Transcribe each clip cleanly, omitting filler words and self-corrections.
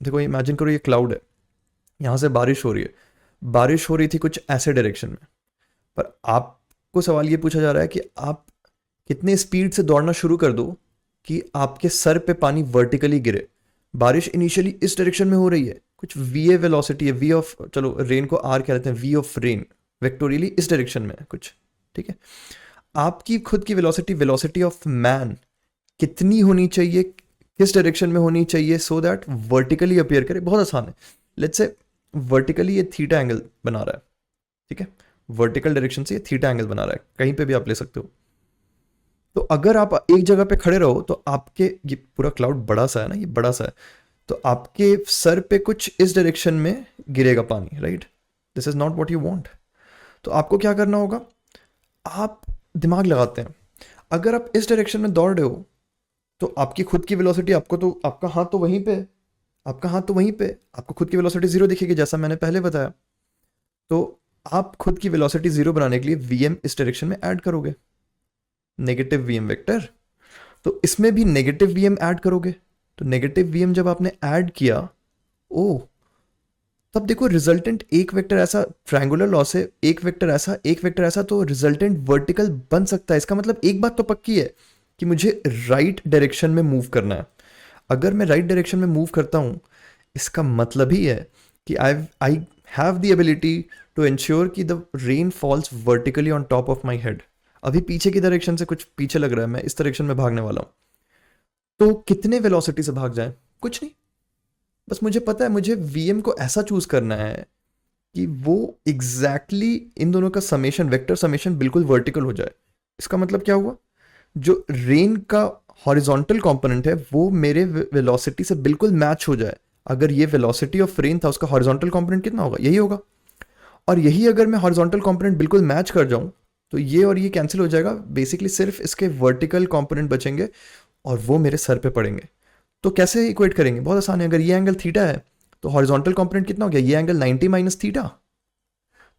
देखो इमेजिन करो ये क्लाउड है, यहाँ से बारिश हो रही है, बारिश हो रही थी कुछ ऐसे डायरेक्शन में, पर आपको सवाल ये पूछा जा रहा है कि आप कितने स्पीड से दौड़ना शुरू कर दो कि आपके सर पे पानी वर्टिकली गिरे। बारिश इनिशियली इस डायरेक्शन में हो रही है, कुछ वी ए वेलोसिटी है, वी ऑफ, चलो रेन को आर कह लेते हैं, वी ऑफ रेन वेक्टोरियली इस डायरेक्शन में है कुछ, ठीक है। आपकी खुद की वेलोसिटी, वेलोसिटी ऑफ मैन कितनी होनी चाहिए, किस डायरेक्शन में होनी चाहिए सो दैट वर्टिकली अपीयर करे। बहुत आसान है, लेट्स से वर्टिकली ये थीटा एंगल बना रहा है, ठीक है, वर्टिकल डायरेक्शन से ये थीटा एंगल बना रहा है, कहीं पे भी आप ले सकते हो। तो अगर आप एक जगह पे खड़े रहो तो आपके, ये पूरा क्लाउड बड़ा सा है ना, ये बड़ा सा है, तो आपके सर पे कुछ इस डायरेक्शन में गिरेगा पानी, right. This is not what you want. तो आपको क्या करना होगा, आप दिमाग लगाते हैं, अगर आप इस डायरेक्शन में दौड़ रहे हो तो आपकी खुद की वेलोसिटी, आपको तो आपका हाथ तो वहीं पे, आपका हाथ तो वहीं पे, आपको खुद की वेलोसिटी जीरो दिखेगी जैसा मैंने पहले बताया। तो आप खुद की वेलोसिटी जीरो बनाने के लिए वीएम इस डायरेक्शन में ऐड करोगे, नेगेटिव वीएम वेक्टर। तो इसमें भी नेगेटिव वीएम ऐड करोगे, तो नेगेटिव वीएम जब आपने ऐड किया, ओ, तब देखो रिजल्टेंट एक वेक्टर ऐसा, ट्रायंगुलर लॉ से एक वेक्टर ऐसा, एक वेक्टर ऐसा, तो रिजल्टेंट वर्टिकल बन सकता है। इसका मतलब एक बात तो पक्की है कि मुझे राइट डायरेक्शन में मूव करना है। अगर मैं राइट डायरेक्शन में मूव करता हूँ, इसका मतलब ही है कि I have the ability to ensure कि the rain falls vertically on top of my head. अभी पीछे की डायरेक्शन से कुछ पीछे लग रहा है, मैं इस डायरेक्शन में भागने वाला हूँ, तो कितने वेलोसिटी से भाग जाए, कुछ नहीं, बस मुझे पता है मुझे वीएम को ऐसा चूज करना है कि वो एग्जैक्टली इन दोनों का समेशन, वेक्टर समेशन बिल्कुल वर्टिकल हो जाए। इसका मतलब क्या हुआ, जो रेन का हॉरिजॉन्टल कंपोनेंट है वो मेरे वेलोसिटी से बिल्कुल मैच हो जाए। अगर ये वेलोसिटी ऑफ रेन था, उसका हॉरिजॉन्टल कंपोनेंट कितना होगा, यही होगा। और यही अगर मैं हॉरिजॉन्टल कंपोनेंट बिल्कुल मैच कर जाऊं, तो ये और ये कैंसिल हो जाएगा, बेसिकली सिर्फ इसके वर्टिकल कंपोनेंट बचेंगे और वो मेरे सर पे पड़ेंगे। तो कैसे इक्वेट करेंगे, बहुत आसान है। अगर ये एंगल थीटा है तो हॉरिजॉन्टल कंपोनेंट कितना हो गया, ये एंगल 90 माइनस थीटा,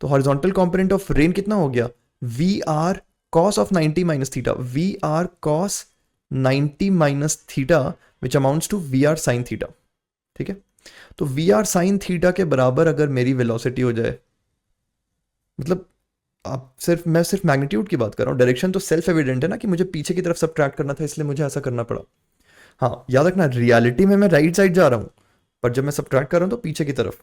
तो हॉरिजॉन्टल कंपोनेंट ऑफ रेन कितना हो गया, V R cos of 90 minus theta, V R cos 90 minus theta which amounts to V R sine theta, ठीक है। तो वी आर साइन थीटा के बराबर अगर मेरी वेलोसिटी हो जाए, मतलब मैं सिर्फ मैग्नीट्यूड की बात कर रहा हूँ, डायरेक्शन तो सेल्फ एविडेंट है ना कि मुझे पीछे की तरफ सब्ट्रैक्ट करना था, इसलिए मुझे ऐसा करना पड़ा। हाँ याद रखना, रियलिटी में मैं राइट साइड जा रहा हूँ, पर जब मैं सब्ट्रैक्ट कर रहा हूँ तो पीछे की तरफ।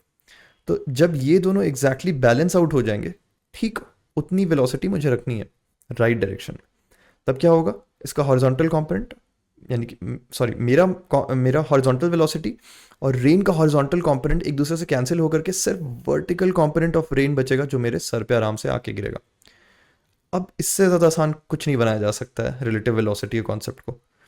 तो जब ये दोनों एग्जैक्टली बैलेंस आउट हो जाएंगे, ठीक उतनी वेलोसिटी मुझे रखनी है राइट डायरेक्शन में, तब क्या होगा, इसका हॉरिजॉन्टल कंपोनेंट, यानी कि सॉरी, मेरा हॉरिजॉन्टल वेलोसिटी और रेन का हॉरिजॉन्टल कंपोनेंट एक दूसरे से कैंसिल होकर के सिर्फ वर्टिकल कंपोनेंट ऑफ रेन बचेगा, जो मेरे सर पे आराम से आके गिरेगा। अब इससे ज़्यादा आसान कुछ नहीं बनाया जा सकता है रिलेटिव वेलोसिटी के कॉन्सेप्ट को।